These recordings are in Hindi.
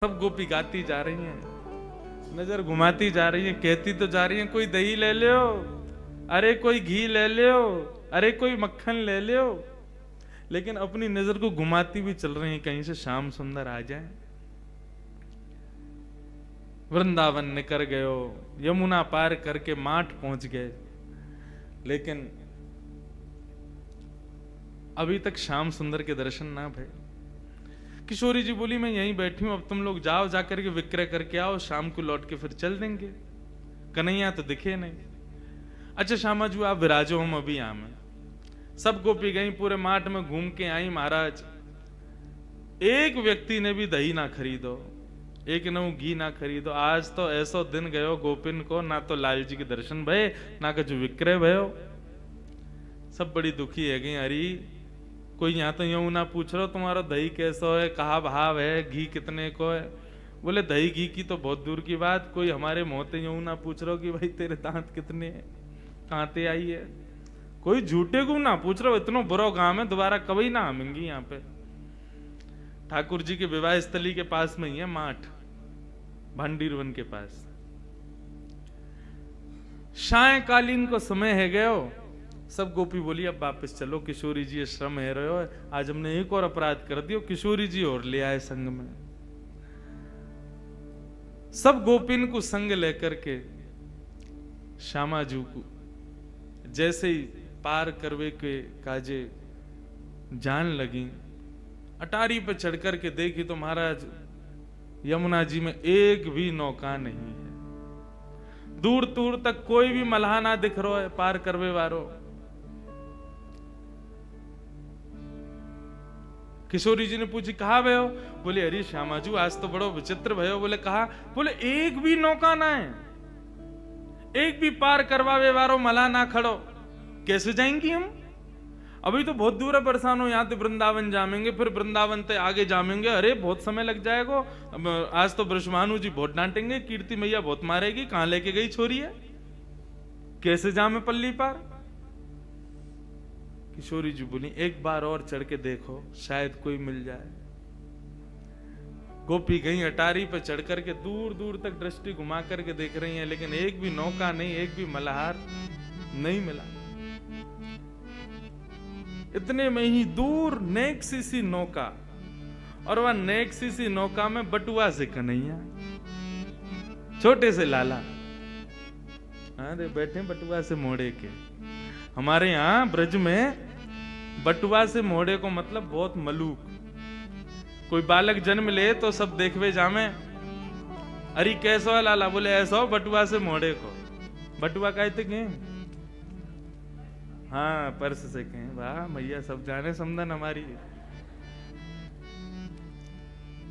सब गोपी गाती जा रही हैं, नजर घुमाती जा रही हैं, कहती तो जा रही हैं कोई दही ले लो, अरे कोई घी ले लो, अरे कोई मक्खन ले लो, लेकिन अपनी नजर को घुमाती भी चल रही हैं कहीं से श्याम सुंदर आ जाए। वृंदावन निकल गयो, यमुना पार करके माठ पहुंच गए, लेकिन अभी तक श्याम सुंदर के दर्शन ना भय। किशोरी जी बोली मैं यहीं बैठी हूं, अब तुम लोग जाओ, जाकर के विक्रय करके आओ, शाम को लौट के फिर चल देंगे। कन्हैया तो दिखे नहीं। अच्छा श्यामा जी आप विराजो, हम अभी आमे। सब गोपी गई, पूरे माठ में घूम के आई। महाराज एक व्यक्ति ने भी दही ना खरीदो, एक न घी ना खरीदो। आज तो ऐसो दिन गयो गोपिन को, ना तो लाल जी के दर्शन भये, ना कुछ विक्रय भयो। सब बड़ी दुखी है गई। अरे कोई यहाँ तो यूं ना पूछ रहा तुम्हारा दही कैसा है, कहा भाव है, घी कितने को है। बोले दही घी की तो बहुत दूर की बात, कोई हमारे मोहते यूं ना पूछ रहा कि भाई तेरे दांत कितने हैं, कहाँ ते आई है। कोई झूठे को ना पूछ रहा, इतना बुरा काम है, दोबारा कभी ना आमेंगी यहाँ पे। ठाकुर जी के विवाह स्थली के पास में ही है माठ, भांडीर वन के पास। सायकालीन को समय है गयो। सब गोपी बोली अब वापस चलो, किशोरी जी श्रम है रहे हो, आज हमने एक और अपराध कर दियो, किशोरी जी और ले आए संग में। सब गोपिन को संग लेकर के श्यामा जी को जैसे ही पार करवे के काजे जान लगी, अटारी पे चढ़ करके देखी तो महाराज यमुना जी में एक भी नौका नहीं है, दूर दूर तक कोई भी मल्हा ना दिख रहा है पार करवे वारो। किशोरी जी ने पूछी कहा भयो, बोले अरे श्यामा जी आज तो बड़ो विचित्र भयो। बोले कहा, बोले एक भी नौका ना है, एक भी पार करवावे वारो मला ना खड़ो, कैसे जाएंगी हम। अभी तो बहुत दूर है, परेशान हो, यहाँ तो वृंदावन जामेंगे, फिर वृंदावन से आगे जामेंगे, अरे बहुत समय लग जाएगा। आज तो ब्रजभानु जी बहुत डांटेंगे, कीर्ति मैया बहुत मारेगी, कहां लेके गई छोरी है, कैसे जामे पल्ली पार। किशोरी जी बोली एक बार और चढ़ के देखो, शायद कोई मिल जाए। गोपी गई अटारी पे चढ़ करके दूर दूर तक दृष्टि घुमा करके देख रही हैं, लेकिन एक भी नौका नहीं, एक भी मल्हार नहीं मिला। इतने में ही दूर नेक सी नौका, और वह नेक सी नौका में बटुआ से कन्हैया, छोटे से लाला, अरे बैठे बटुआ से मोड़े के। हमारे यहाँ ब्रज में बटुआ से मोड़े को मतलब बहुत मलूक। कोई बालक जन्म ले तो सब देखवे जामे, अरे कैसो है लाला, बोले ऐसा बटुआ से मोड़े को। बटुआ कहते के, हाँ पर्स से कहें, वाह भैया सब जाने समझन हमारी।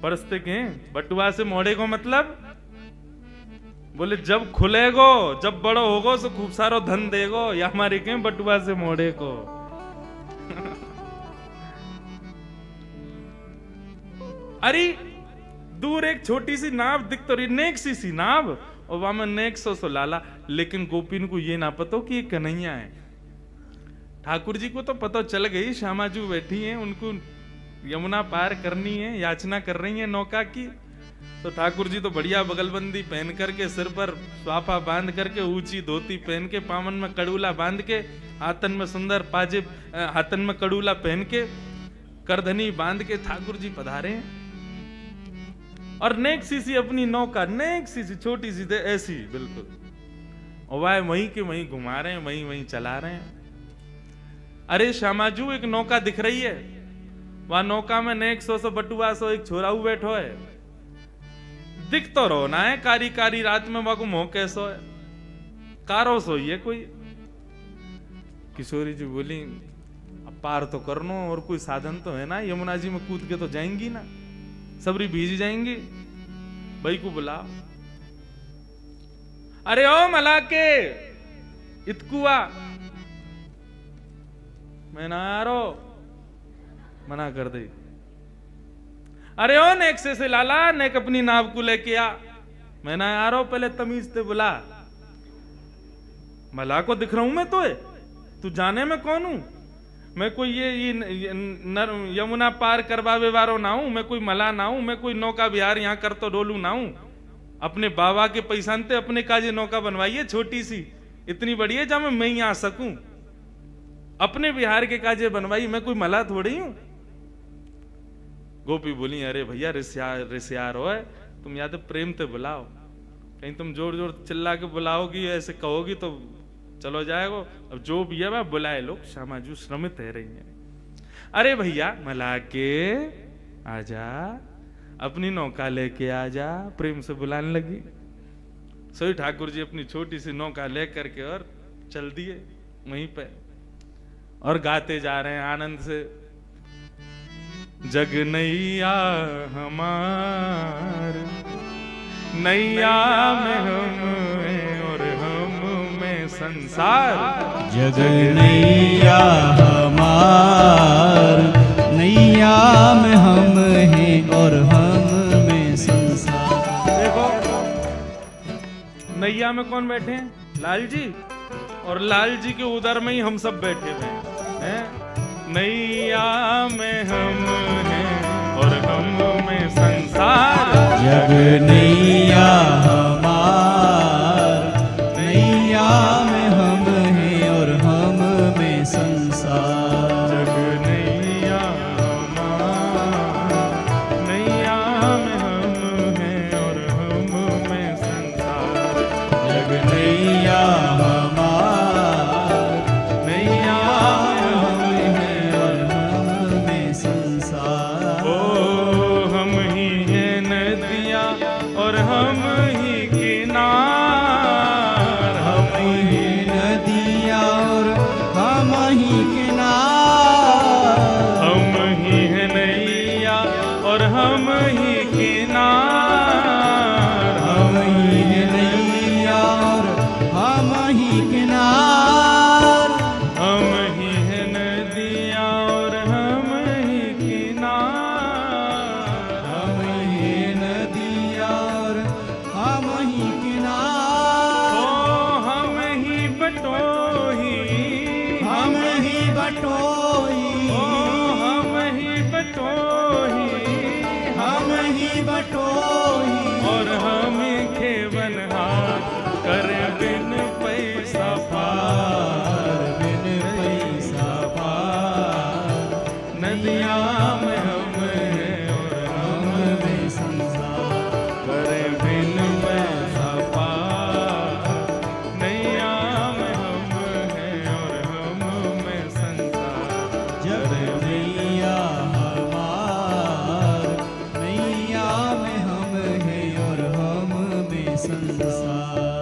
पर्स से कहें, बटुआ से मोड़े को मतलब बोले जब खुलेगो, जब बड़ो होगो तो खूब सारो धन देगो, या हमारे कहें बटुआ से मोड़े को। अरे दूर एक छोटी सी नाव दिख तो रही, नेक सी नाव, और वहां में नेक सो लाला। लेकिन गोपिन को ये ना पता कि ये कन्हैया है। ठाकुर जी को तो पता चल गई, श्यामा जी बैठी हैं, उनको यमुना पार करनी है, याचना कर रही है नौका की। तो ठाकुर जी तो बढ़िया बगलबंदी पहन करके, सिर पर स्वाफा बांध करके, ऊंची धोती पहन के, पावन में कड़ूला बांध के, हाथन में सुंदर पाजेब, हाथन में कड़ूला पहन के, करधनी बांध के ठाकुर जी पधारे हैं। और नेक सी अपनी नौका, नेक सी छोटी सी ऐसी बिल्कुल, और वह वहीं के वहीं घुमा रहे हैं, वहीं वहीं चला रहे हैं। अरे श्यामा जी एक नौका दिख रही है, वह नौका में नेक सो बटुआ सो एक छोरा बैठो है, दिख तो रोना है, कारी कारी रात में वह मोह कैसो है, कारो सो ही है कोई। किशोरी जी बोली अब पार तो करनो, और कोई साधन तो है ना, यमुना जी में कूद के तो जाएंगी ना, सबरी भीज जाएंगी। भाई को बुलाओ। अरे ओ मला के इतकुआ, मैं ना आ रो, मना कर दे। अरे ओ नेक से लाला, नेक अपनी नाव को लेके आ, मैं ना आ रहा हूं, पहले तमीज से बुला। मला को दिख रहा हूं मैं तो, तू जाने में कौन हूं, मैं कोई यमुना पार करवावे वारो ना हूं, मैं कोई मला ना हूं, मैं कोई नौका विहार यहाँ कर तो डोलू ना हूं। अपने बाबा के पैसानते अपने काजे नौका बनवाइए छोटी सी, इतनी बड़ी है जहां मैं ही आ सकूं। अपने बिहार के काजे बनवाई, मैं कोई मला थोड़ी हूं। गोपी बोली अरे भैया रिश्यार हो है, तुम या तो प्रेम से बुलाओ, कहीं तुम जोर जोर चिल्ला के बुलाओगी ऐसे कहोगी तो चलो जाएगा। अब जो भी है वह बुलाए लोग, श्यामाजू श्रमित है रही है। अरे भैया मला के आजा, अपनी नौका लेके आजा, प्रेम से बुलाने लगी। सोई ठाकुर जी अपनी छोटी सी नौका लेकर के और चल दिए वहीं पे, और गाते जा रहे हैं आनंद से, जग नैया हमार, नैया में हम हैं और हम में संसार। जग नैया हमार, नैया में हम हैं और हम में संसार। देखो नैया में कौन बैठे हैं? लाल जी, और लाल जी के उदर में ही हम सब बैठे हुए हैं। नैया में हम हैं और हम में संसार। जग नैया हमार, नैया में हम हैं और हम में संसार। जग नैया हमार, नैया में हम हैं और हम में संसार। जग नैया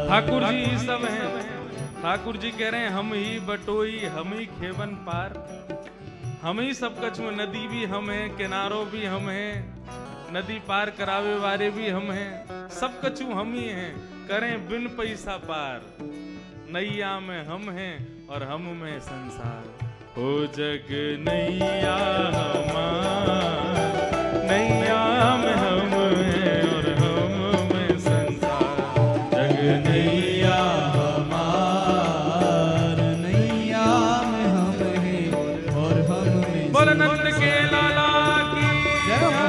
ठाकुर जी सब हैं। ठाकुर जी कह रहे हैं हम ही बटोई, हम ही खेवन पार, हम ही सब कछ में, नदी भी हम हैं, किनारों भी हम हैं, नदी पार करावे वाले भी हम हैं, सब कछु हम ही हैं, करें बिन पैसा पार। नैया में हम हैं और हम में संसार। हो जग नैया हमार, नैया में हम हैं और हम में संसार। जग नैया हमार, नैया में हम हैं और हम में। बोल नंद के लाला की जय हो।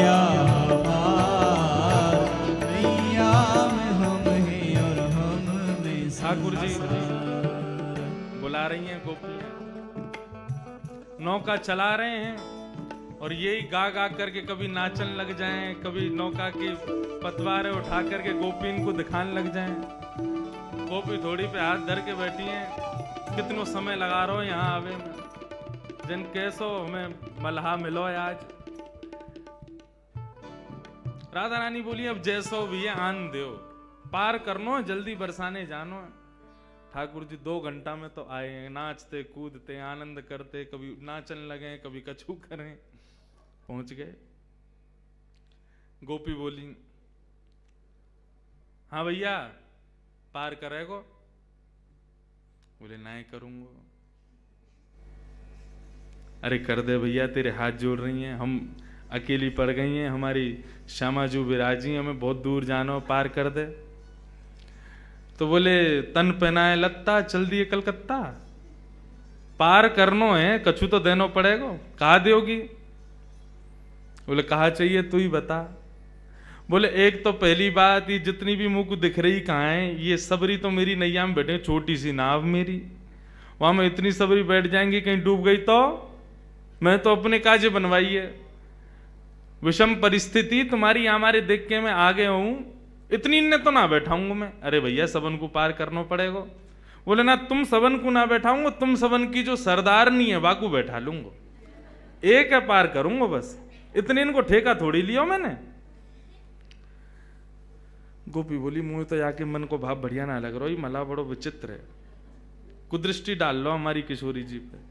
भैया हमार, नैया में हम हैं और हम में ठाकुर जी संसार। बुला रही हैं गोपी, नौका चला रहे हैं और यही गा गा करके कभी नाचन लग जाएं, कभी नौका के पतवारे उठा करके गोपी इनको दिखाने लग जाएं। गोपी थोड़ी पे हाथ धर के बैठी हैं, कितनो समय लगा रहो यहाँ आवे में, जिन कैसो हमें मल्हा मिलो आज। राधा रानी बोली अब जैसो भी है आन दो, पार करनो जल्दी बरसाने जानो। ठाकुर जी 2 घंटा में तो आए हैं, नाचते कूदते आनंद करते, कभी नाचन लगे कभी कछू करें, पहुंच गए। गोपी बोली हाँ भैया पार करेगो? बोले नहीं करूंगा। अरे कर दे भैया, तेरे हाथ जोड़ रही हैं, हम अकेली पड़ गई हैं, हमारी श्यामा जू विराजी, हमें बहुत दूर जानो, पार कर दे। तो बोले तन पहनाए लत्ता चल दिए कलकत्ता, पार करनो है कछु तो देनो पड़ेगा, कहा दोगी? बोले कहा चाहिए तू ही बता। बोले एक तो पहली बात, ये जितनी भी मुंह को दिख रही कहाँ है, ये सबरी तो मेरी नैया में बैठे, छोटी सी नाव मेरी, वहां में इतनी सबरी बैठ जाएंगी कहीं डूब गई तो मैं तो अपने काजे बनवाई है। विषम परिस्थिति तुम्हारी हमारे देख के मैं आ गया हूं, इतनी ने तो ना बैठाऊंगा मैं। अरे भैया सबन को पार करना पड़ेगा। बोले ना तुम सबन को ना बैठाऊंगा, तुम सबन की जो सरदारनी है वाकू बैठा लूंगा, एक है पार करूंगा बस, इतने इनको ठेका थोड़ी लिया मैंने। गोपी बोली मुंह तो जाके मन को भाव बढ़िया ना लग रहा, ये मला बड़ो विचित्र है, कुदृष्टि डाल लो हमारी किशोरी जी पे।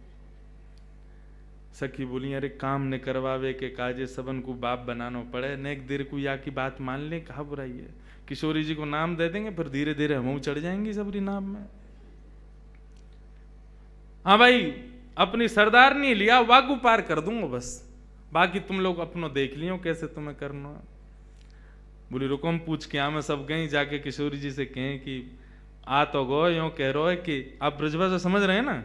सखी बोली अरे काम ने करवावे के काजे सबन को बाप बनाना पड़े, नेक देर को या की बात मान ले, कहा बुराई है। किशोरी जी को नाम दे देंगे फिर धीरे धीरे हम चढ़ जाएंगी सबरी नाम में। हाँ भाई अपनी सरदार नहीं लिया, वाकू पार कर दूंगा बस, बाकी तुम लोग अपनो देख लियो कैसे तुम्हें करना। बोली रुको हम पूछ के मैं सब गई, जाके किशोरी जी से कहें कि आ तो गो यूं कह रहा है कि आप ब्रजभाषा समझ रहे हैं ना,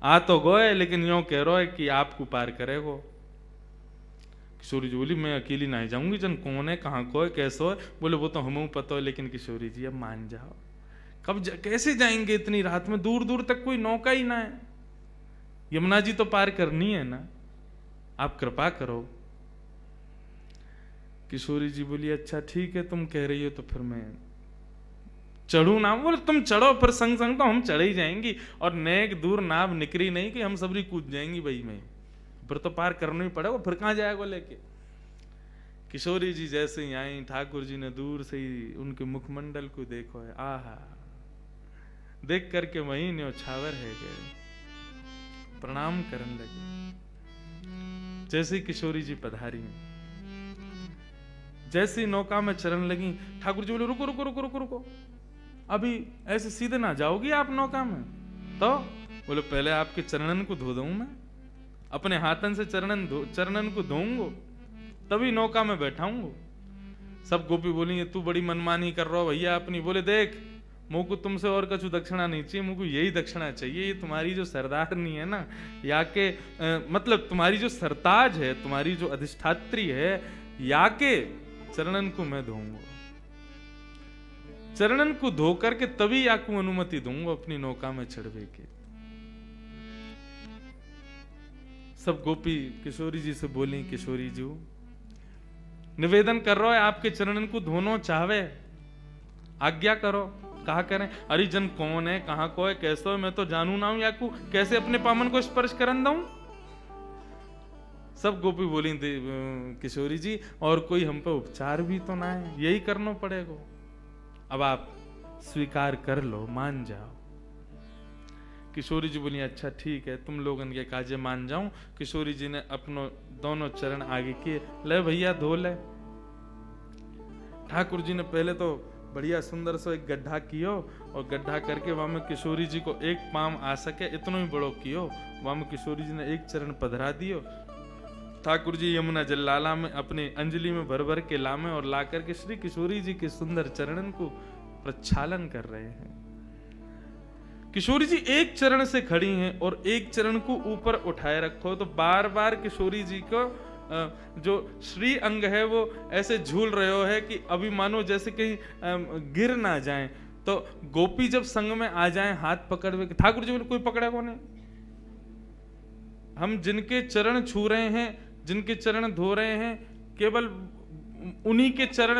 आ तो गो है लेकिन यूं कह रहा है कि आपको पार करेगो। किशोरी जी बोली मैं अकेली नहीं जाऊंगी, जन कौन है कहाँ को है कैसो है। बोले वो तो हमें पता है, लेकिन किशोरी जी अब मान जाओ, कैसे जाएंगे इतनी रात में, दूर दूर तक कोई नौका ही ना है, यमुना जी तो पार करनी है ना, आप कृपा करो। किशोरी जी बोली अच्छा ठीक है तुम कह रही हो तो फिर मैं चढ़ू ना। बोले तुम चढ़ो फिर संग संग तो हम चढ़े ही जाएंगी, और नेक दूर नाव निकरी नहीं कि हम सबरी कूद जाएंगी भाई में, फिर तो पार करना ही पड़ेगा, फिर कहां जाएगा लेके। किशोरी जी जैसे ही आई, ठाकुर जी ने दूर से ही उनके मुखमंडल को देखो है, आहा देख करके वही न्योछावर है गए, प्रणाम करने लगे। जैसे किशोरी जी पधारी, जैसी नौका में चरण लगी, ठाकुर जी बोले रुको रुको रुको रुको रुको, अभी ऐसे सीधे ना जाओगी आप नौका में। तो बोले पहले आपके चरणन को धो दूं मैं, अपने हाथन से चरणन को धोऊंगा तभी नौका में बैठाऊंगा। सब गोपी बोली तू बड़ी मनमानी कर रहा हो भैया अपनी। बोले देख मुझ को तुमसे और कछु दक्षिणा नहीं चाहिए, मुझको यही दक्षिणा चाहिए, ये तुम्हारी जो सरदारनी है ना, या के मतलब तुम्हारी जो सरताज है, तुम्हारी जो अधिष्ठात्री है, या के चरणन को मैं धोऊंगा, चरणन को धो करके तभी याकू अनुमति दूंगा अपनी नौका में चढ़वे के। सब गोपी किशोरी जी से बोली किशोरी जी निवेदन कर रहा है आपके चरणन को धोनो चाहवे, आज्ञा करो। कहा करें? अरे जन कौन है कहां को है कैसो है मैं तो जानू ना हूं, याकू कैसे अपने पामन को स्पर्श करन दूं। सब गोपी बोली किशोरी जी और कोई हम पे उपचार भी तो ना है, यही करना पड़ेगा, अब आप स्वीकार कर लो, मान जाओ। किशोरी जी बोली अच्छा ठीक है तुम लोगन के काजे मान जाऊं। किशोरी जी ने अपनो दोनों चरण आगे किए, ले भैया धो ले। ठाकुर जी ने पहले तो बढ़िया सुंदर सो एक गड्ढा कियो, और गड्ढा करके वहां में किशोरी जी को एक पाम आ सके इतना ही बड़ो कियो, वहां में किशोरी जी ने एक चरण पधरा दियो। ठाकुर जी यमुना जल लाला में अपने अंजलि में भर भर के लामे और ला करके श्री किशोरी जी के सुंदर चरणन को प्रक्षालन कर रहे हैं। किशोरी जी एक चरण से खड़ी हैं और एक चरण को ऊपर उठाए रखो, तो बार बार किशोरी जी को जो श्री अंग है वो ऐसे झूल रहे हो है कि अभी मानो जैसे कहीं गिर ना जाएं। तो गोपी जब संग में आ जाएं हाथ पकड़ में, ठाकुर जी ने कोई पकड़ा कौन है? हम जिनके चरण छू रहे हैं, जिनके चरण धो रहे हैं, केवल उन्हीं के चरण,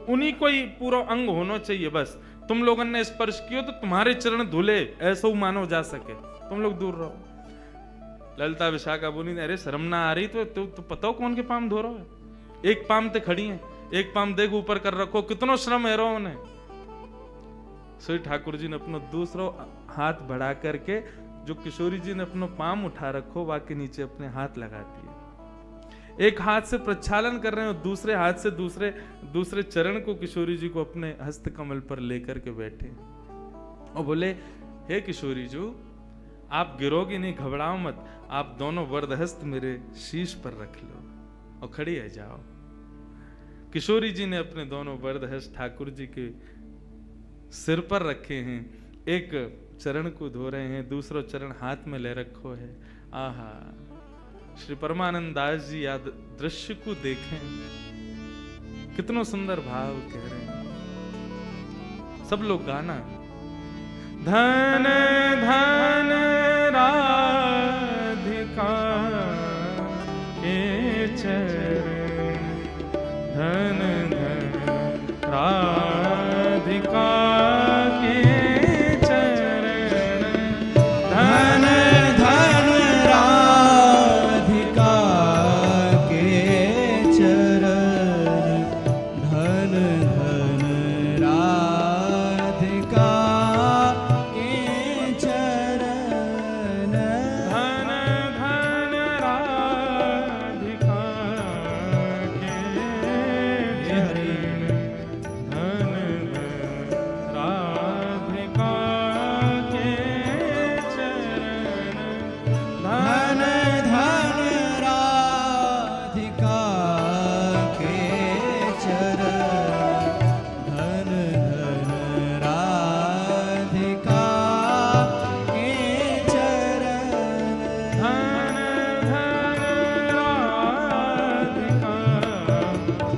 उन्हीं को ही पूरा अंग होना चाहिए। बस तुम लोगों ने स्पर्श किया तो तुम्हारे चरण धुले, ऐसा ही मानो जा सके, तुम लोग दूर रहो। ललिता विशाखा बोली, अरे शर्म ना आ रही तो पता हो कौन के पाम धो रहा है? एक पाम ते खड़ी है, एक पाम देख ऊपर कर रखो, कितनो श्रम है रो उन्हें। सो ठाकुर जी ने अपना दूसरा हाथ बढ़ा करके जो किशोरी जी ने अपना पाम उठा रखो वाके नीचे अपने हाथ लगा दिए। एक हाथ से प्रक्षालन कर रहे हो, दूसरे हाथ से दूसरे चरण को किशोरी जी को अपने हस्त कमल पर लेकर के बैठे और बोले, हे किशोरी जी, आप गिरोगी नहीं, घबराओ मत, आप दोनों वरदहस्त मेरे शीश पर रख लो और खड़ी है जाओ। किशोरी जी ने अपने दोनों वरदहस्त ठाकुर जी के सिर पर रखे हैं, एक चरण को धो रहे हैं, दूसरा चरण हाथ में ले रखो है। आहा, श्री परमानंद दास जी याद दृश्य को देखें, कितना सुंदर भाव कह रहे हैं। सब लोग गाना, धन धन राधिका के चरण, धन धन राधिका के चरण, धन धन राधिका के चरण, धन धन राधिका के चरण, धन धन राधिका के चरण, धन धन राधिका के चरण, धन धन राधिका के चरण, धन धन राधिका के चरण, धन धन राधिका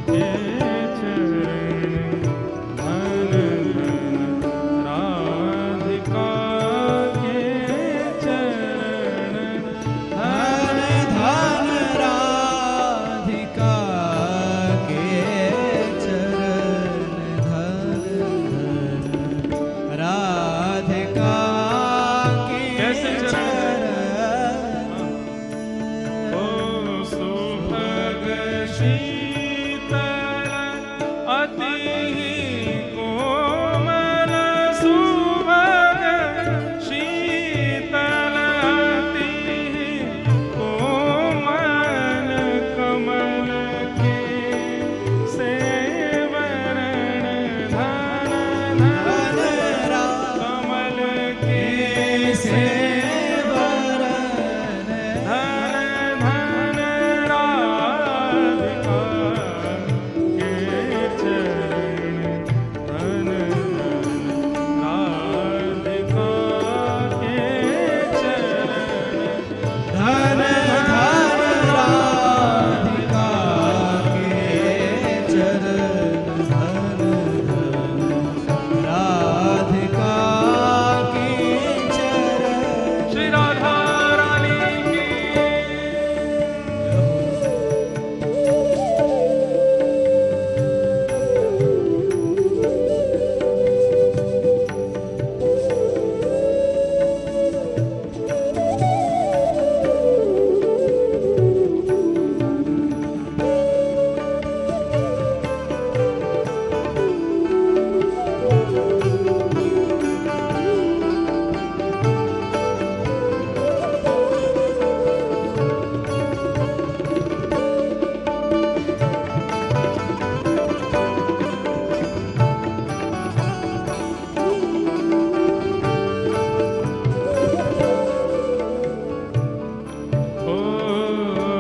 के चरण, धन धन राधिका के चरण, धन धन राधिका के चरण, धन धन राधिका के कैसे चरण? चरण। ओ सुभग शीतल अति कोमल, सुभग शीतल अति कोमल, कमल के सेवरण, धन धन कमल के सेवरण, धन धन राधिका के चरण, धन धन राधिका के चरण, धन धन राधिका के चरण, धन धन राधिका के चरण। श्री राधा रानी की ओ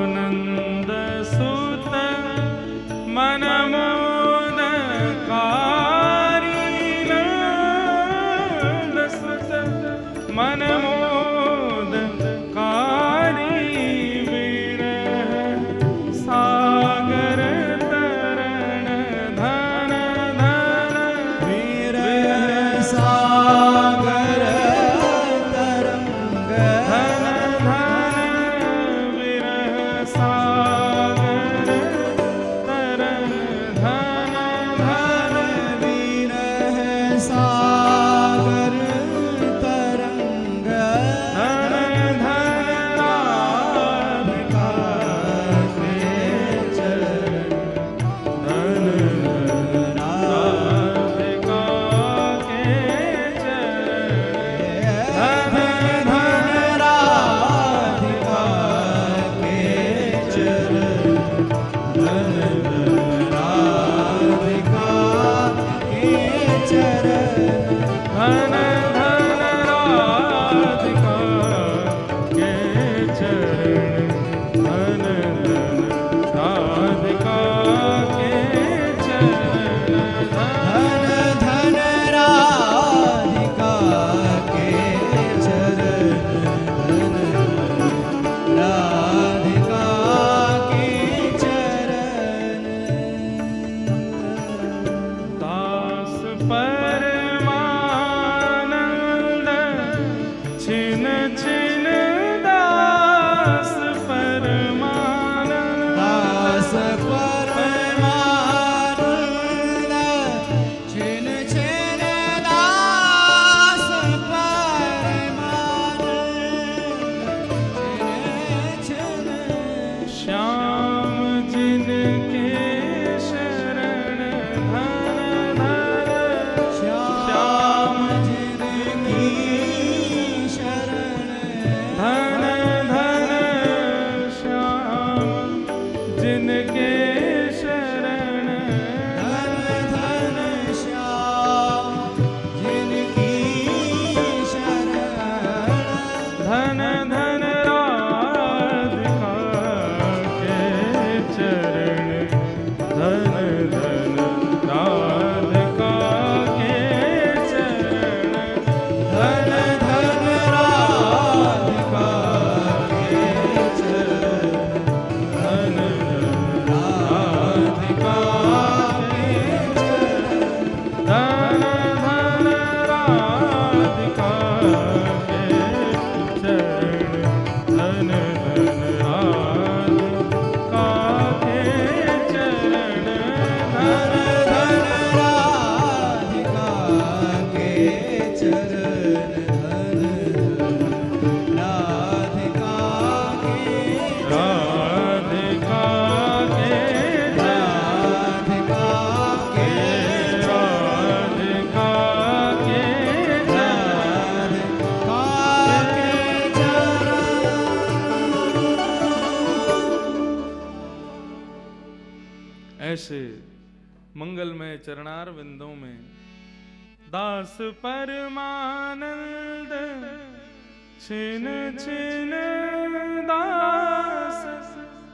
नंद सुत मन मोद कारी, नंद सुत मन मोद कारी, विरह राधिका के चरण धन धन राधिका के चरण, धन धन राधिका के चरण, धन धन राधिका के चरण धन राधिका के चरण दास परमानंद छिन छिन दास परमानंद, दास परमानंद छिन छिन दास परमानंद छिन छिन श्याम जिनके शरण, धन धन श्याम जिनकी शरण धन धन श्याम जिनके शरण, धन धन श्याम जिनकी शरण धन धन राधिका के चरण, धन धन राधिका के चरण, धन धन राधिका के चरण धन राधिका के चरण धन धन राधिका के चरण, धन धन राधिका के चरण, धन धन राधिका के चरण धन धन राधिका के राधिका के राधिका के राधिका के राधिका के चरण ऐसे मंगलमय चरणार विंदों में दास परमानंद छिन छिन दास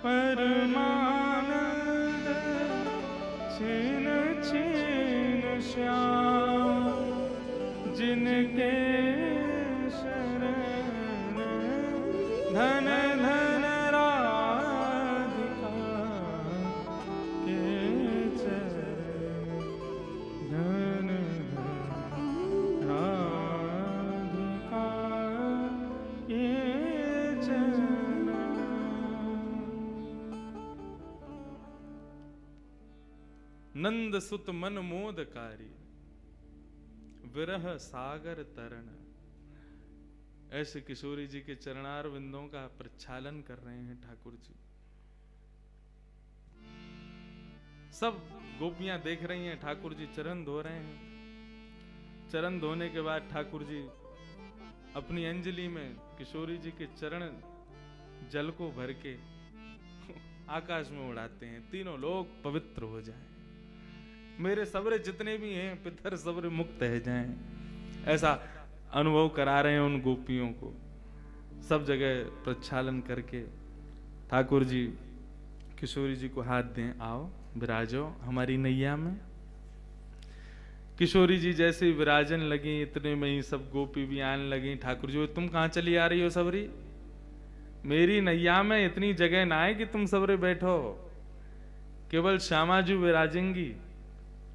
परमानंद छिन छिन श्याम जिनके शरण, धन धन राधिका के चरण, धन धन राधिका के चरण। नंद सुत मन मोदकारी विरह सागर तरण, ऐसे किशोरी जी के चरणार विंदों का प्रक्षालन कर रहे हैं ठाकुर जी। सब गोपियां देख रही हैं, ठाकुर जी चरण धो रहे हैं। चरण धोने के बाद ठाकुर जी अपनी अंजलि में किशोरी जी के चरण जल को भर के आकाश में उड़ाते हैं, तीनों लोग पवित्र हो जाएं, मेरे सबरे जितने भी हैं पितर सबरे मुक्त है जाएं। ऐसा अनुभव करा रहे हैं उन गोपियों को। सब जगह प्रक्षालन करके ठाकुर जी किशोरी जी को हाथ दें, आओ विराजो हमारी नैया में। किशोरी जी जैसे ही विराजन लगी, इतने में ही सब गोपी भी आने लगी। ठाकुर जी, तुम कहाँ चली आ रही हो सबरी? मेरी नैया में इतनी जगह ना है कि तुम सबरे बैठो, केवल श्यामा जी विराजेंगी,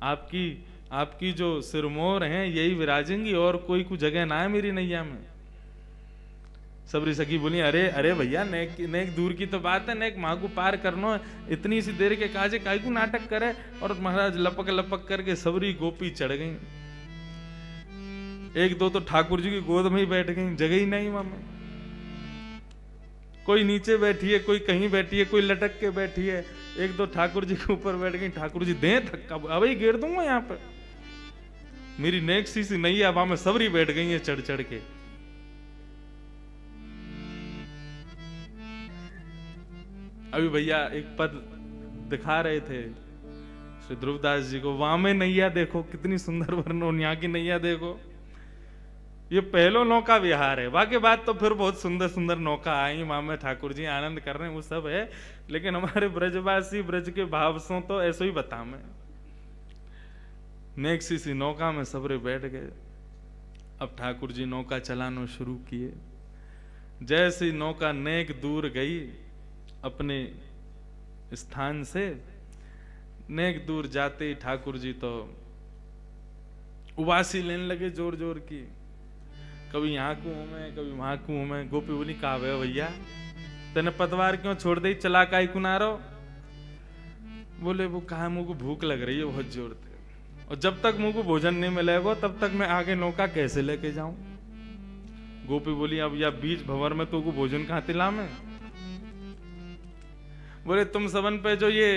आपकी जो सिरमोर हैं यही विराजेंगी, और कोई को जगह ना है मेरी नैया में। सबरी सखी बोली, अरे अरे भैया, नेक दूर की तो बात है, नेक माँ को पार करनो है, इतनी सी देर के काजे काई को नाटक करे। और महाराज लपक लपक करके सबरी गोपी चढ़ गई। एक दो तो ठाकुर जी की गोद में ही बैठ गई, जगह ही नहीं वहां में। कोई नीचे बैठी है, कोई कहीं बैठी है, कोई लटक के बैठी है। एक दो ठाकुर जी के ऊपर बैठ गई। ठाकुर जी दें धक्का, अब ही गिर दूंगा यहाँ पे। मेरी नेक सी नहीं है, वहां में सबरी बैठ गई है चढ़ चढ़ के। अभी भैया एक पद दिखा रहे थे श्री ध्रुवदास जी को, वहां में नैया देखो कितनी सुंदर वर्णन, यहाँ की नैया देखो। ये पहलो नौका विहार है, बाकी बात तो फिर बहुत सुंदर सुंदर नौका आई, वहां में ठाकुर जी आनंद कर रहे हैं, वो सब है। लेकिन हमारे ब्रजवासी ब्रज के भाव सो तो ऐसो ही बता में नेक सी नौका में सबरे बैठ गए। अब ठाकुर जी नौका चलाना शुरू किए। जैसी नौका नेक दूर गई अपने स्थान से, नेक दूर जाते ही ठाकुर जी तो उबासी लेने लगे जोर जोर की, कभी यहाँ कुओं में कभी वहां कुओं में। गोपी बोली कहा भैया तेने पतवार क्यों छोड़ दी, चला काई कुनारो? बोले वो कहा मुझको भूख लग रही है बहुत जोर से, और जब तक मुझको भोजन नहीं मिलेगा तब तक मैं आगे नौका कैसे लेके जाऊं। गोपी बोली अब या बीच भंवर में तो भोजन कहां तिला में? बोले तुम सबन पे जो ये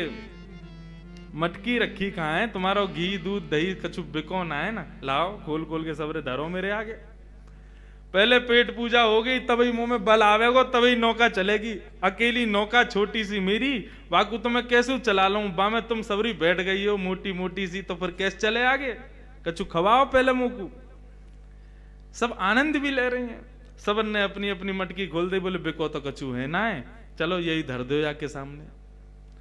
मटकी रखी कहाँ है, तुम्हारा घी दूध दही कछु बिकौन आए ना, लाओ खोल खोल के सबरे धरो मेरे आगे। पहले पेट पूजा हो गई तभी मुंह में बल आवेगा तभी नौका चलेगी। अकेली नौका छोटी सी मेरी, बाकू तो मैं कैसे चला लूं, बा में तुम सबरी बैठ गई हो मोटी मोटी सी, तो फिर कैसे चले आगे? कछु खवाओ पहले मुंह को। सब आनंद भी ले रहे हैं, सबन ने अपनी अपनी मटकी खोल दी। बोले बिको तो कछु है ना है, चलो यही धर दो जाके सामने।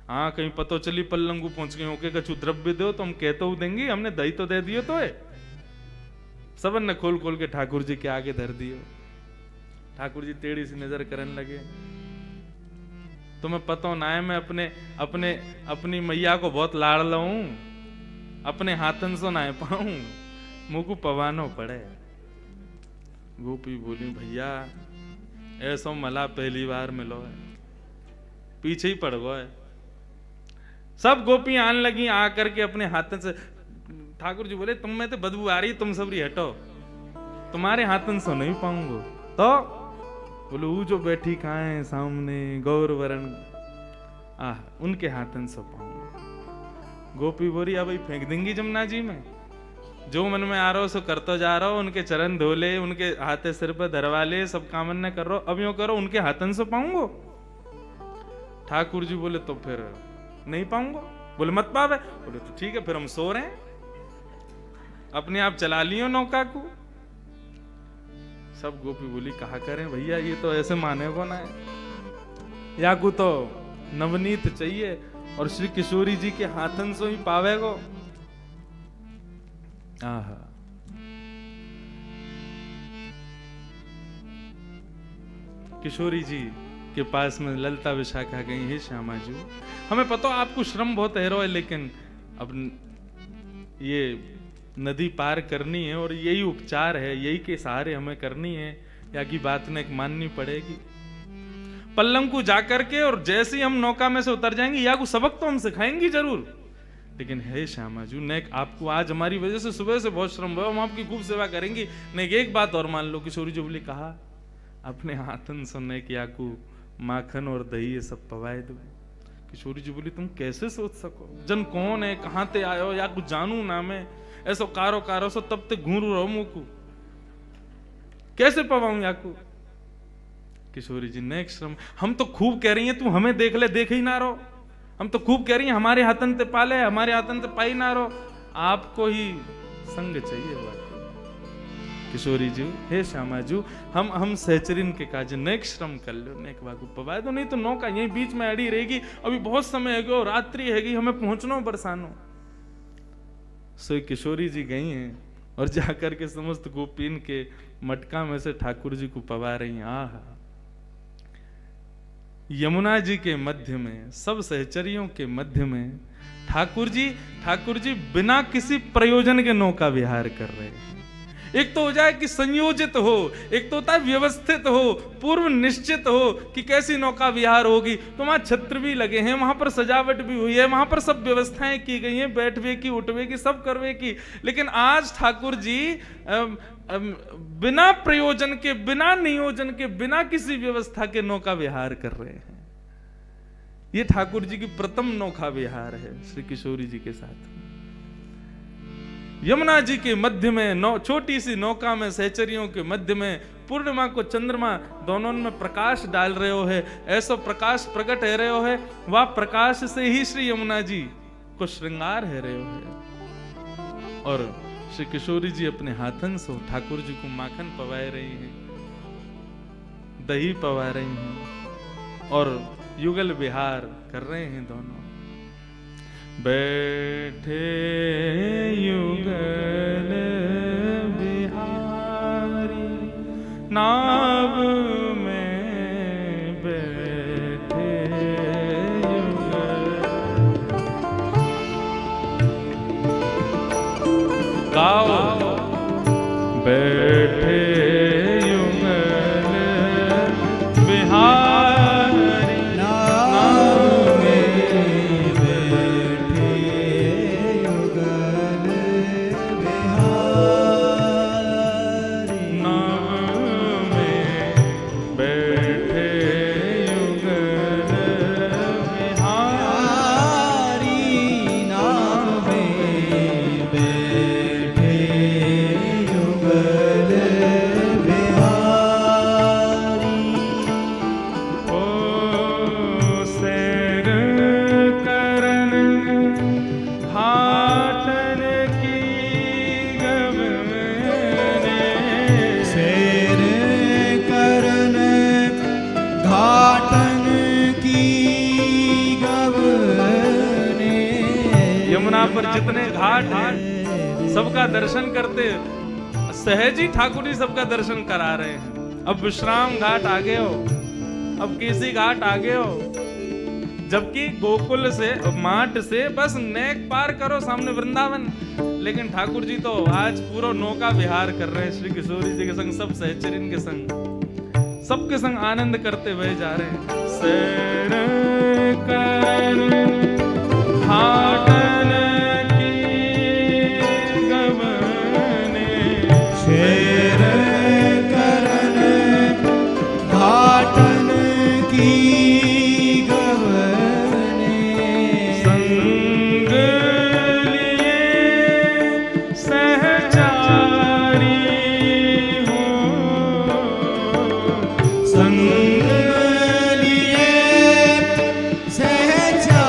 हाँ कहीं पतो चली पल्लंगू पहुंच गए होके कछु द्रव्य दो तो हम कहते देंगे, हमने दही तो दे दियो तो है। सबन ने खोल खोल के ठाकुर जी के आगे धर दियो। ठाकुर जी टेढ़ी सी नजर करने लगे, तुम्हें पता ना है मैं अपनी मैया को बहुत लाड़ लूं, अपने हाथन से ना पाऊं, मुझको पवानो पड़े। गोपी बोली भैया ऐसा मला पहली बार मिलो है, पीछे ही पड़ गए। सब गोपी आने लगी आकर के अपने हाथन से। ठाकुर जी बोले तुम में तो बदबू आ रही, तुम सबरी हटो, तुम्हारे हाथन से नहीं पाऊंगा। तो बोले वो जो बैठी कहाँ है सामने गौर वरण, उनके हाथन से पाऊंगा। गोपी बोली अब फेंक देंगी जमुना जी में, जो मन में आ रहा हो सो करते जा रहा हो, उनके चरण धोले, उनके हाथे सिर पर धरवा ले, सब काम न कर रहा, अब यूं करो उनके हाथन से पाऊंगा। ठाकुर जी बोले तो फिर नहीं पाऊंगा। बोले मत पावे। बोले तो ठीक है फिर हम सो रहे हैं, अपने आप चला लियो नौका को। सब गोपी बोली कहा करें भैया, ये तो ऐसे माने को ना है, या को तो नवनीत चाहिए और श्री किशोरी जी के हाथन से ही पावेगो। आहा किशोरी जी के पास में ललिता विशाखा गई, हे श्यामा जी हमें पता आपको श्रम बहुत है, लेकिन अब ये नदी पार करनी है और यही उपचार है, यही के सहारे हमें करनी है, या की बात ने माननी पड़ेगी। पल्लम को जाकर के और जैसे ही हम नौका में से उतर जाएंगे, या को सबक तो हम सिखाएंगे जरूर, लेकिन हे श्यामा जी ने आपको आज हमारी वजह से सुबह से बहुत श्रम हुआ, हम आपकी खूब सेवा करेंगे। नहीं एक बात और मान लो, किशोरी जी बोली कहा अपने हाथन सुनने की आकू माखन और दही ये सब पवाए दो। किशोरी जी बोली तुम कैसे सोच सको, जन कौन है, कहां ते आयो, या कुछ जानू ना मैं, ऐसो कारो कारो सो तब तक घूरू रहो मुंह को, कैसे पवाऊं याकू। किशोरी जी नेक श्रम, हम तो खूब कह रही हैं तू हमें देख ले, देख ही ना रहो, हम तो खूब कह रही हैं हमारे हाथन ते पाले, हमारे हाथन ते पाई ना रहो, आपको ही संग चाहिए बात। किशोरी जी हे श्यामा जी हम सहचरिन के काज नेक श्रम कर लो, नेक बागू पवाए दो, नहीं तो नौका यहीं बीच में अड़ी रहेगी, अभी बहुत समय है गो, रात्रि हैगी, हमें पहुंचना बरसानो। सो किशोरी जी गई हैं और जाकर के समस्त गोपीन के मटका में से ठाकुर जी को पवा रही हैं। आहा यमुना जी के मध्य में, सब सहचरियों के मध्य में ठाकुर जी बिना किसी प्रयोजन के नौका विहार कर रहे हैं। एक तो हो जाए कि संयोजित हो, एक तो होता है व्यवस्थित हो, पूर्व निश्चित हो कि कैसी नौका विहार होगी, तो वहां छत्र भी लगे हैं, वहां पर सजावट भी हुई है, वहां पर सब व्यवस्थाएं की गई हैं, बैठवे की उठवे की सब करवे की। लेकिन आज ठाकुर जी बिना प्रयोजन के, बिना नियोजन के, बिना किसी व्यवस्था के नौका विहार कर रहे हैं। ये ठाकुर जी की प्रथम नौका विहार है श्री किशोरी जी के साथ। यमुना जी के मध्य में छोटी सी नौका में सहचरियों के मध्य में पूर्णिमा को चंद्रमा दोनों में प्रकाश डाल रहे हो है, ऐसा प्रकाश प्रकट है रहे हो है, वह प्रकाश से ही श्री यमुना जी को श्रृंगार है रहे हो है। और श्री किशोरी जी अपने हाथन से ठाकुर जी को माखन पवाए रही हैं, दही पवा रही हैं और युगल विहार कर रहे हैं दोनों। बैठे युगल बिहारी नाव में बैठे युगल। गाओ बैठे युगल बिहारी नाव में बैठे युगल बिहारी। नाव में बैठे युगल बिहारी। नाव में बैठे युगल बिहारी। ओ सैर करन घाटन की गवने। सैर करन घाटन की गवने। यमुना पर जितने घाट हैं सबका दर्शन करते, सहज ही ठाकुर जी सबका दर्शन करा रहे हैं। अब विश्राम घाट आगे हो, अब केसी घाट आगे हो, जबकि गोकुल से माट से बस नेक पार करो सामने वृंदावन। लेकिन ठाकुर जी तो आज पूरा नौका विहार कर रहे हैं श्री किशोरी जी के संग, सब सहचरिन के संग, सबके संग आनंद करते हुए जा रहे हैं। सैर करन घाटन की गवने। सैर करन घाटन की गवने। संग लिए सहचारी हो। संग लिए सहचारी।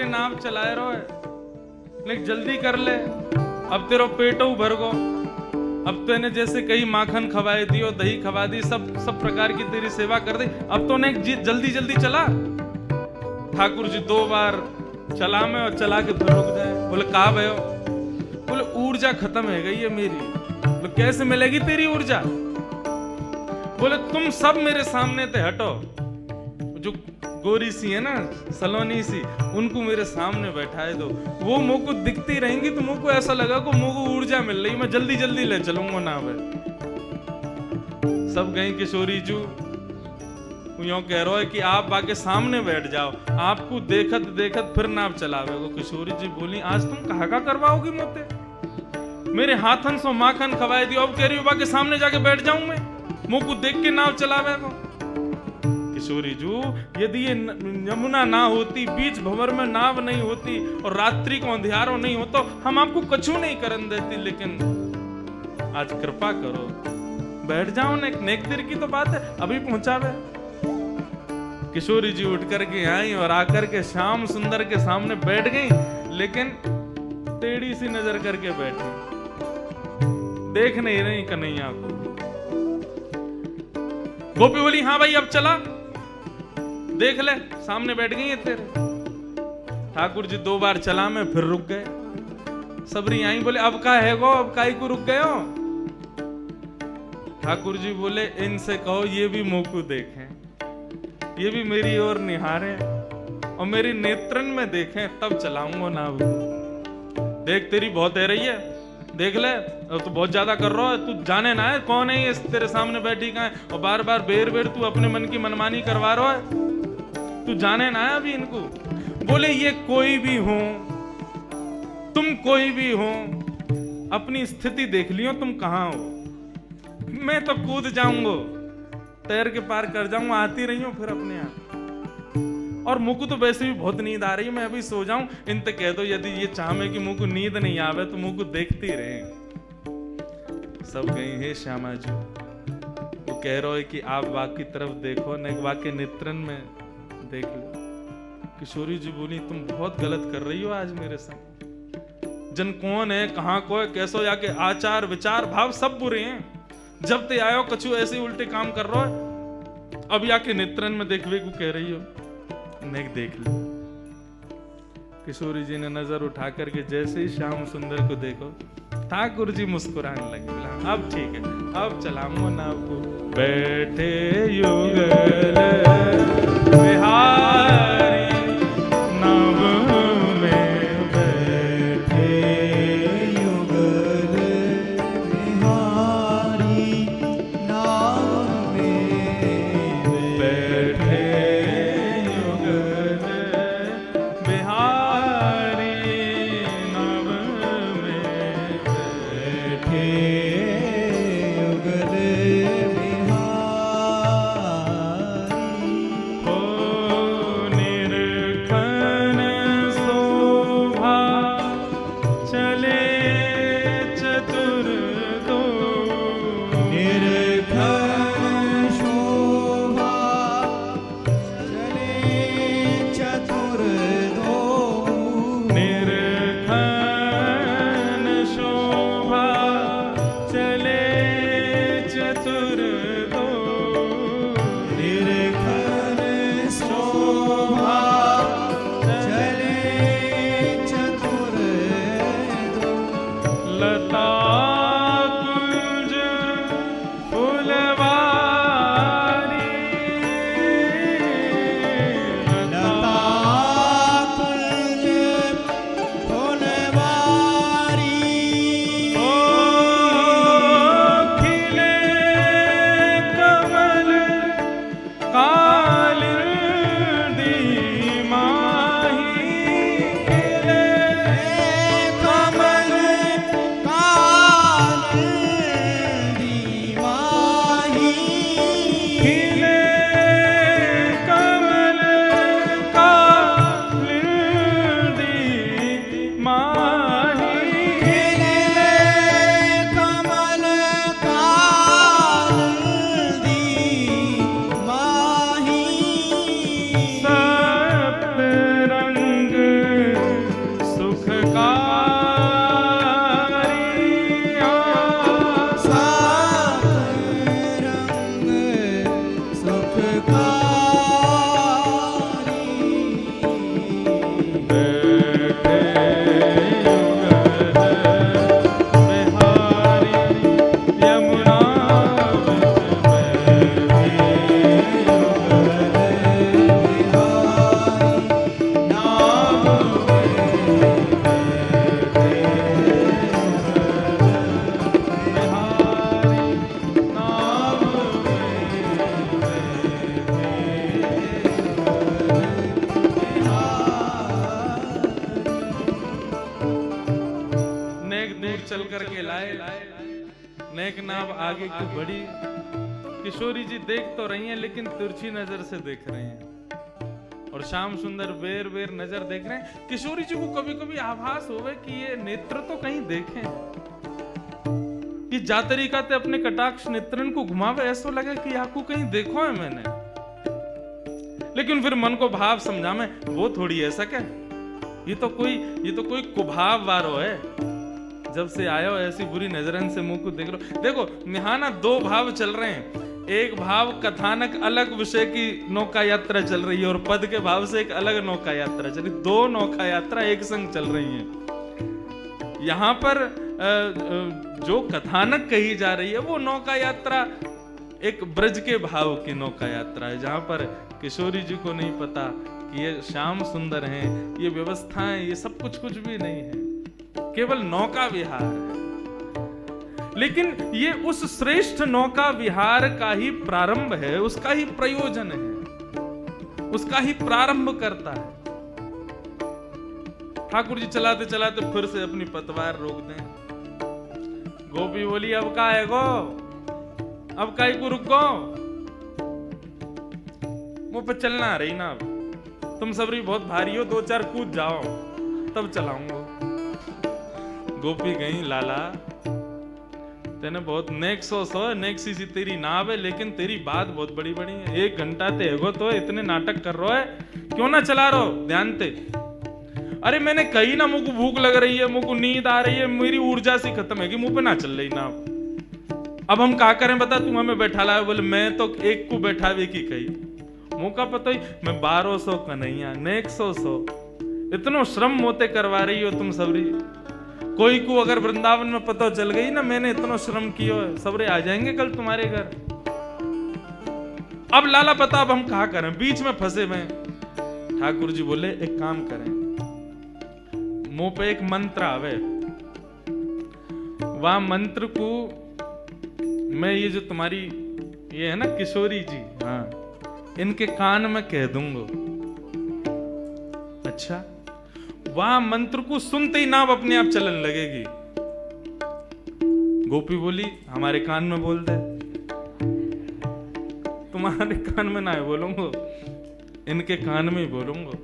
नाव चलाए रहो है, लेकिन जल्दी कर ले, अब तेरा पेटो भर गो। अब तूने जैसे कई माखन खवाए दियो, दही खवा दी, सब प्रकार की तेरी सेवा कर दी, अब तो ने जल्दी जल्दी चला। ठाकुर जी 2 बार चला में और चला के फिर रुक जाए। बोले कहा भयो? बोले ऊर्जा खत्म है गई है मेरी। बोले कैसे मिलेगी तेरी ऊर्जा? बोले तुम सब मेरे सामने ते हटो, जो गोरी सी है ना, सलोनी सी, उनको मेरे सामने बैठाए दो, वो मुंह को दिखती रहेंगी तो मुंह को ऐसा लगा को मुंह को ऊर्जा मिल रही, मैं जल्दी जल्दी ले चलूंगा ना। सब गई किशोरी जू यूं कह रहा है कि आप बाके सामने बैठ जाओ, आपको देखत देखत फिर नाव चलावे। किशोरी जी बोली आज तुम कहा का करवाओगी मोते? मेरे हाथन सो माखन खवाए दियो, अब कह रही हो बाके सामने जाके बैठ जाऊं मैं, मुंह को देख के नाव चलावे को। किशोरी जू यदि ये यमुना ना होती, बीच भंवर में नाव नहीं होती और रात्रि को अंधियारो नहीं होता, हम आपको कछु नहीं करन देती, लेकिन आज कृपा करो बैठ जाओ ना, नेक देर की तो बात है, अभी पहुंचावे। किशोरी जी उठ करके आई और आकर के श्याम सुंदर के सामने बैठ गई, लेकिन टेढ़ी सी नजर करके बैठी, देख नहीं रही कन्हैया को। गोपी बोली हाँ भाई अब चला, देख ले सामने बैठ गई है तेरे। ठाकुर जी 2 बार चला में फिर रुक गए। सबरी आई बोले अब का है गो, अब काई को रुक गए हो? ठाकुर जी बोले इनसे कहो ये भी मुंह को देखें, ये भी मेरी ओर निहारें और मेरी नेत्रन में देखें, तब चलाऊंगा ना। देख तेरी बहुत है रही है, देख ले, अब तू बहुत ज्यादा कर रहा है, तू जाने ना है कौन है ये तेरे सामने बैठी कहाँ है, और बार बार बेर बेर तू अपने मन की मनमानी करवा रहा है, तू जाने ना है अभी इनको। बोले ये कोई भी हो, तुम कोई भी हो, अपनी स्थिति देख लियो तुम कहाँ हो, मैं तो कूद जाऊंगा, तैर के पार कर जाऊंगा, आती रही हूं फिर अपने आप। और मुझको तो वैसे भी बहुत नींद आ रही है, मैं अभी सो जाऊं, इनते कह दो यदि ये चाहे कि मुझको नींद नहीं आवे तो मुझको देखती रहे। सब गई है श्यामा जी, वो कह रहा है कि आप वाक की तरफ देखो न, वाक के नेत्रन में देख लो। किशोरी जी बोली तुम बहुत गलत कर रही हो आज मेरे संग, जन कौन है, कहाँ को है, कैसो जाके आचार विचार भाव सब बुरे हैं, जब ते आयो कछु ऐसे उल्टे काम कर रहा है, अब याके नेत्रन में देखवे को कह रही हो, नेक देख लो। किशोरी जी ने नजर उठा करके जैसे ही श्याम सुंदर को देखो, ठाकुर जी मुस्कुराने लगे, बोला अब ठीक है, अब चलाऊंगा ना आपको। बैठे युगल बिहारी नव में, बैठे युगल बिहारी नाव में, बैठे युगल बिहारी नव में, बैठे युगल बिहारी। ओ निरखन शोभा चले चतुर दो, निर्घन शोभा चले चतुर दो, निरखन शोभा चले चतुर दो, निर्घन शोभा चले चतुर दो, लता कुंज नेक नाव आगे की बढ़ी। किशोरी जी देख तो रही हैं लेकिन तिरछी नजर से देख रही हैं और श्याम सुंदर बेर बेर नजर देख रहे हैं। किशोरी जी को कभी कभी आभास होवे कि ये नेत्र तो कहीं देखें, ये जा तरीका ते अपने कटाक्ष नेत्रन को घुमावे, ऐसा लगे कि आपको कहीं देखो है मैंने। लेकिन फिर मन को भाव समझा में वो थोड़ी ऐसा क्या, ये तो कोई कुभाव वारो है। जब से आयो ऐसी बुरी नजरन से मुंह को देख लो। देखो यहाँ ना दो भाव चल रहे हैं, एक भाव कथानक अलग विषय की नौका यात्रा चल रही है और पद के भाव से एक अलग नौका यात्रा चल रही, दो नौका यात्रा एक संग चल रही है। यहाँ पर जो कथानक कही जा रही है वो नौका यात्रा एक ब्रज के भाव की नौका यात्रा है, जहां पर किशोरी जी को नहीं पता कि ये श्याम सुंदर हैं, ये व्यवस्थाएं, ये सब कुछ भी नहीं है, केवल नौका विहार है। लेकिन ये उस श्रेष्ठ नौका विहार का ही प्रारंभ है, उसका ही प्रयोजन है, उसका ही प्रारंभ करता है। ठाकुर जी चलाते चलाते फिर से अपनी पतवार रोक दें। गोपी बोली अब का है गो, अब काई को रुक गो, मुंह पे चलना आ रही ना, अब तुम सबरी बहुत भारी हो, दो चार कूद जाओ तब चलाऊंगा। गोपी गई लाला तेने बहुत नेक सो नेक सी तेरी नाव है, लेकिन तेरी बात बहुत बड़ी बड़ी है। 1 घंटा ते एगो तो इतने नाटक कर रहा है, क्यों ना चला रहो ध्यान ते। अरे मैंने कही ना मुझको भूख लग रही है, मुझको नींद आ रही है, मेरी ऊर्जा सी खत्म है कि मुंह पे ना चल रही ना। अब हम क्या करें बता, तू हमें बैठा ला। बोले मैं तो एक को बैठावे की कही, मुंह का पता ही मैं 1200 कन्हैया नेक 100 इतनो श्रम मोते करवा रही हो तुम सबरी। कोई को अगर वृंदावन में पता चल गई ना मैंने इतना श्रम किया है, सबरे आ जाएंगे कल तुम्हारे घर। अब लाला पता अब हम कहा करें, बीच में फंसे हुए। ठाकुर जी बोले एक काम करें, मुंह पे एक मंत्र आवे, वह मंत्र को मैं ये जो तुम्हारी ये है ना किशोरी जी, हाँ इनके कान में कह दूंगा। अच्छा, वह मंत्र को सुनते ही नाव अपने आप चलन लगेगी। गोपी बोली हमारे कान में बोल दे। तुम्हारे कान में ना बोलूंगा, इनके कान में ही बोलूंगा,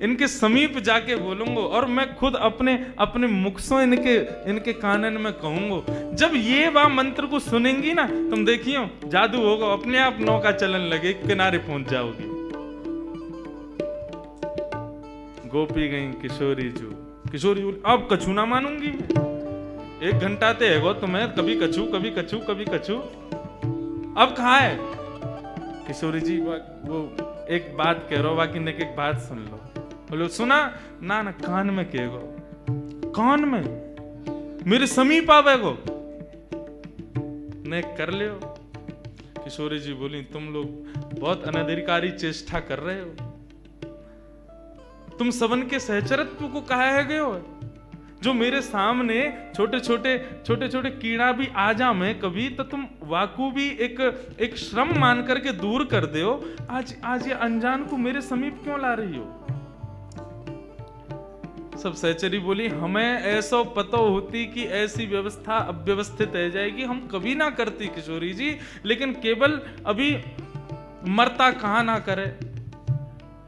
इनके समीप जाके बोलूंगा और मैं खुद अपने मुख से इनके कानन में कहूंगा। जब ये वह मंत्र को सुनेंगी ना तुम देखियो जादू होगा, अपने आप नौका चलन लगे, किनारे पहुंच जाओगी। गोपी गई किशोरी बोली अब कछु ना मानूंगी मैं, 1 घंटा ते है तुम्हें, कभी कछु कभी कछु कभी कछु, अब कहाँ है। किशोरी जी वो एक बात कह रहा बाकी ने एक बात सुन लो। बोलो सुना ना ना कान में कहेगो, कान में मेरे समीप आवेगो ने कर लियो। किशोरी जी बोली तुम लोग बहुत अनधिकारी चेष्टा कर रहे हो, तुम सबन के सहचरत्व को कहा है गए हो। जो मेरे सामने छोटे छोटे कीड़ा भी आ जा मैं कभी, तो तुम वाकू भी एक श्रम मान करके दूर कर दे हो। आज ये अनजान को मेरे समीप क्यों ला रही हो। सब सहचरी बोली हमें ऐसा पता होती कि ऐसी व्यवस्था अव्यवस्थित रह जाएगी, हम कभी ना करती किशोरी जी, लेकिन केवल अभी मरता कहाँ ना करे,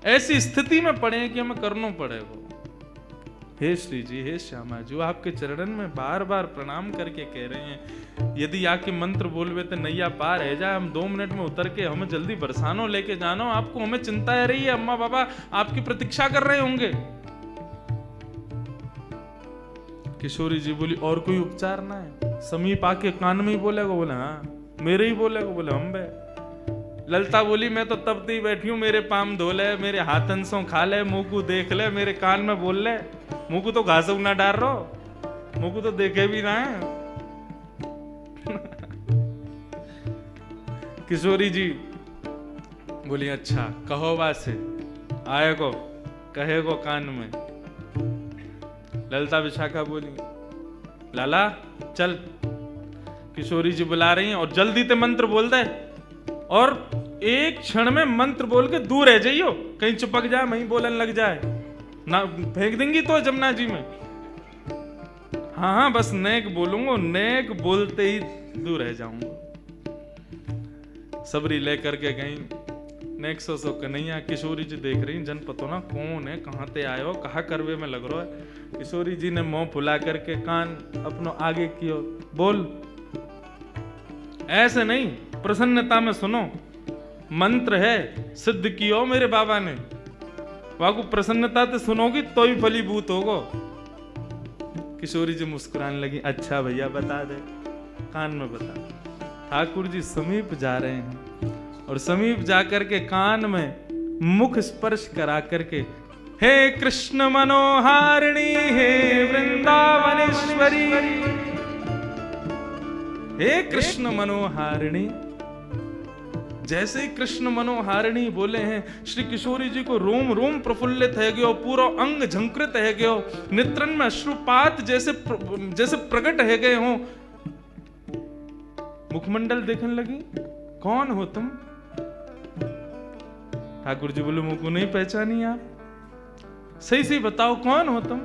ऐसी स्थिति में पड़े कि हमें करना पड़ेगा। हे श्री जी, हे श्यामा जी, आपके चरणन में बार बार प्रणाम करके कह रहे हैं, यदि आके मंत्र बोलवे तो नैया पार है जाए, हम 2 मिनट में उतर के हमें जल्दी बरसानो लेके जानो, आपको हमें चिंता है रही है, अम्मा बाबा आपकी प्रतीक्षा कर रहे होंगे। किशोरी जी बोली और कोई उपचार ना है। समीप आके कान में ही बोलेगा। बोले हाँ मेरे ही बोलेगा। बोले हम बे। ललता बोली मैं तो तब ती बैठी हूं, मेरे पाम धो ले, मेरे हाथन सो खा ले, मुंह को देख ले, मेरे कान में बोल ले। मुंह को तो घास ना डाल रो, मुंह को तो देखे भी ना है। किशोरी जी बोली अच्छा कहो वासे आए को कहे को कान में। ललता विशाखा बोली लाला चल, किशोरी जी बुला रही हैं और जल्दी ते मंत्र बोल दे, और एक क्षण में मंत्र बोल के दूर रह जाइयो, कहीं चिपक जाए वहीं बोलन लग जाए ना, फेंक देंगी तो जमुना जी में। हाँ हाँ बस नेक बोलूंगा, नेक बोलते ही दूर रह जाऊंगा। सबरी लेकर के गई नेक सो कन्हैया। किशोरी जी देख रही जन पतो ना कौन है, कहाँ ते आयो, कहाँ करवे में लग रहा है। किशोरी जी ने मुंह फुला करके कान अपनो आगे कियो, बोल। ऐसे नहीं, प्रसन्नता में सुनो, मंत्र है सिद्ध कियो मेरे बाबा ने, वाकू प्रसन्नता से सुनोगी तो ही फलीभूत होगो। किशोरी जी मुस्कुराने लगी, अच्छा भैया बता दे, कान में बता। ठाकुर जी समीप जा रहे हैं और समीप जाकर के कान में मुख स्पर्श करा करके, हे कृष्ण मनोहारिणी, हे वृंदावनेश्वरी, हे कृष्ण मनोहारिणी। जैसे ही कृष्ण मनोहारिणी बोले हैं, श्री किशोरी जी को रोम रोम प्रफुल्लित है गयो, पूरा अंग झंकृत है गयो, नेत्रन में अश्रुपात जैसे प्रकट है गए हो। मुखमंडल देखने लगी, कौन हो तुम? ठाकुर जी बोले, मुझको नहीं पहचानी आप, सही सही बताओ कौन हो तुम?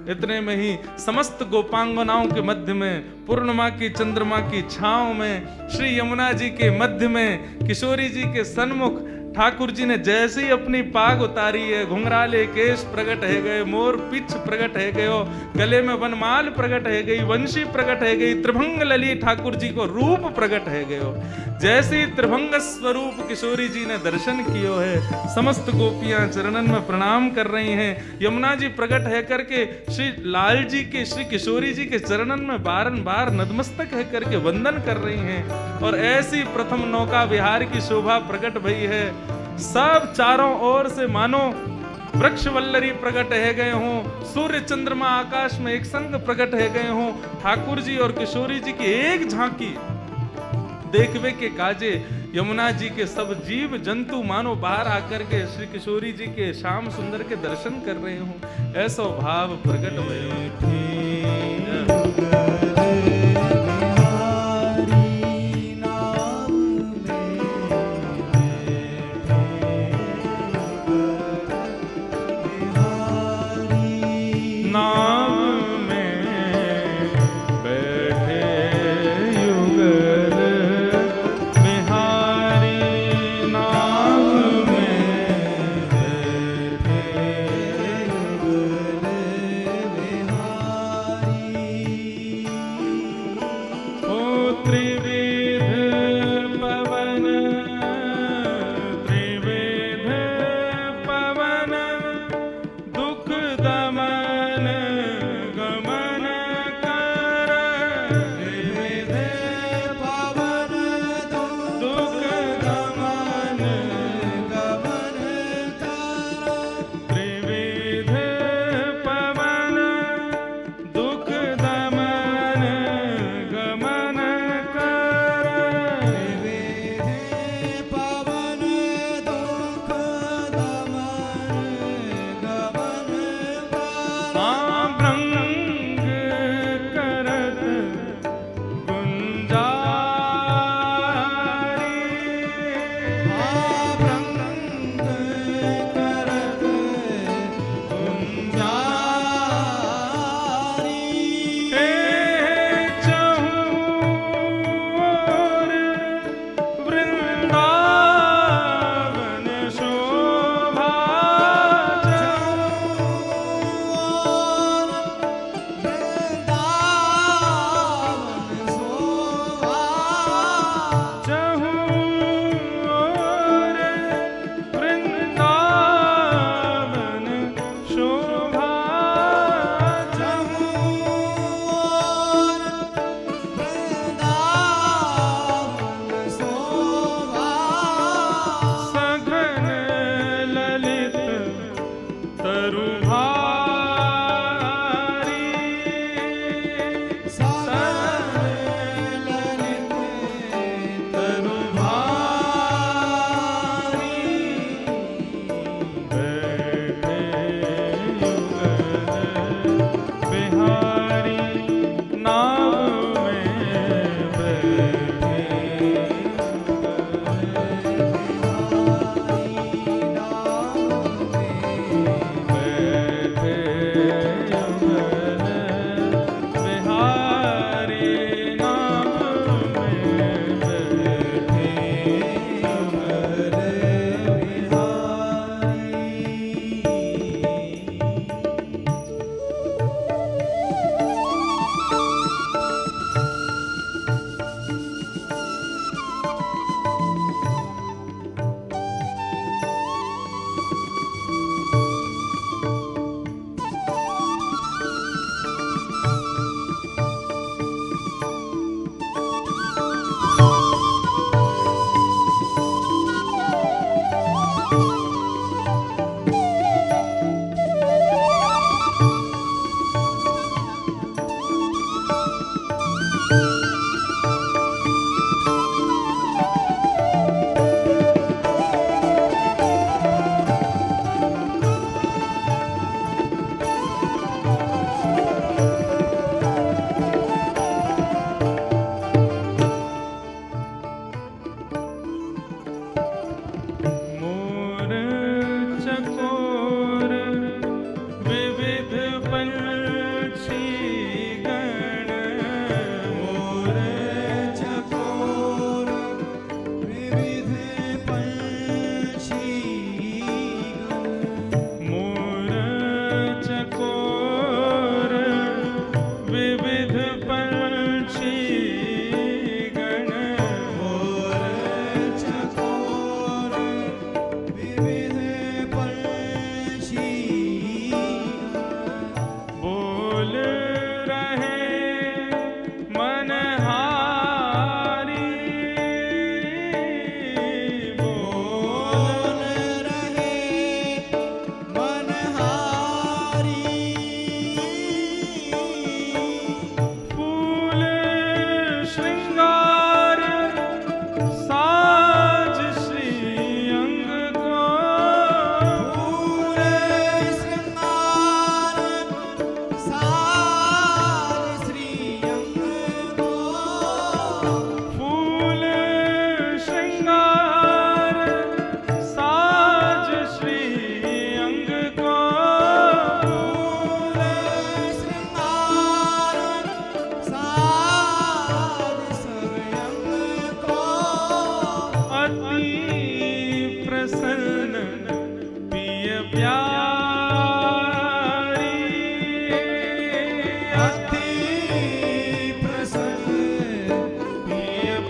इतने में ही समस्त गोपांगनाओं के मध्य में, पूर्णिमा की चंद्रमा की छांव में, श्री यमुना जी के मध्य में, किशोरी जी के सन्मुख ठाकुर जी ने जैसे ही अपनी पाग उतारी है, घुंघराले केश प्रकट है गए, मोर पिछ प्रकट है गयो, गले में वनमाल प्रकट है गई, वंशी प्रकट है गई, त्रिभंग लली ठाकुर जी को रूप प्रकट है गयो। जैसे ही त्रिभंग स्वरूप किशोरी जी ने दर्शन कियो है, समस्त गोपियां चरणन में प्रणाम कर रही हैं। यमुना जी प्रकट है करके श्री लाल जी के, श्री किशोरी जी के चरणन में बारंबार नतमस्तक है करके वंदन कर रही हैं। और ऐसी प्रथम नौका विहार की शोभा प्रकट भई है। सब चारों ओर से मानो वृक्ष वल्लरी प्रकट है गए हों, सूर्य चंद्रमा आकाश में एक संग प्रकट है गए हों। ठाकुर जी और किशोरी जी की एक झांकी देखवे के काजे यमुना जी के सब जीव जंतु मानो बाहर आकर के श्री किशोरी जी के श्याम सुंदर के दर्शन कर रहे हों। ऐसा भाव प्रकट हुए।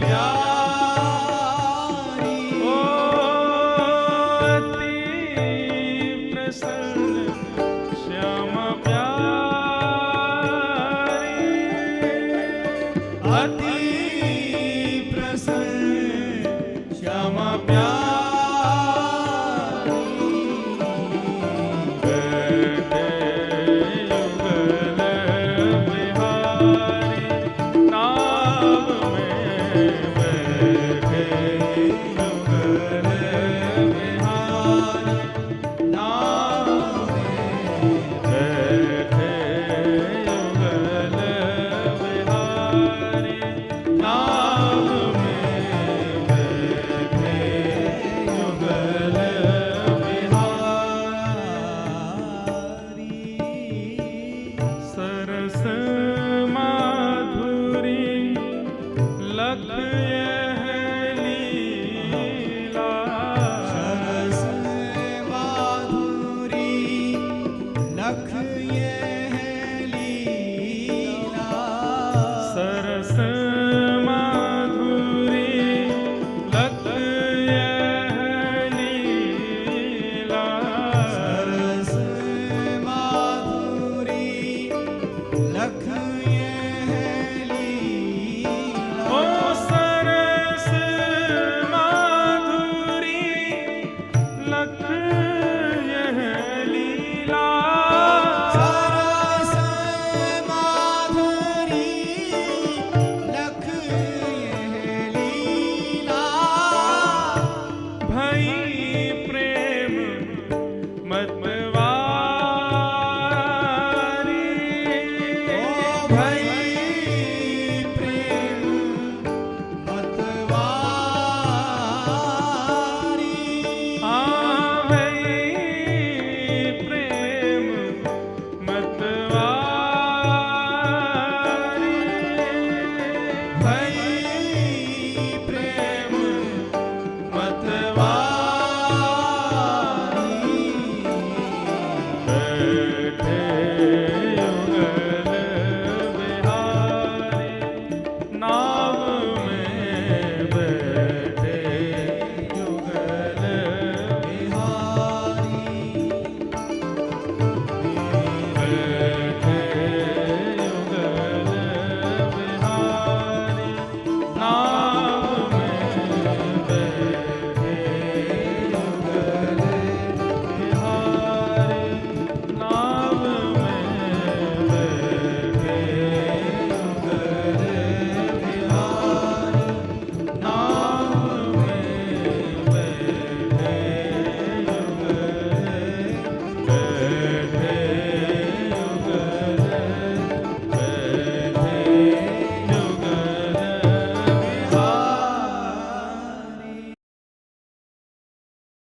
प्यारी ओ अति प्रसन्न श्यामा प्यारी, अति प्रसन्न श्यामा प्यारी बैठे युगल बिहारी, नाम में बैठे युगल बिहारी, नाम बैठे युगल बिहारी, नाम में बैठे युगल बिहारी सरस माधुरी लख यह लीला, सरस माधुरी लख यह लीला सरस माधुरी लख यह लीला, सरस माधुरी लख यह लीला ओ सरस माधुरी लख यह लीला, सरस माधुरी लख यह लीला भई प्रेम मतवारी, ओ भई प्रेम मतवारी भई प्रेम मतवारी, भई प्रेम मतवारी बैठे युगल बिहारी, नाव में बैठे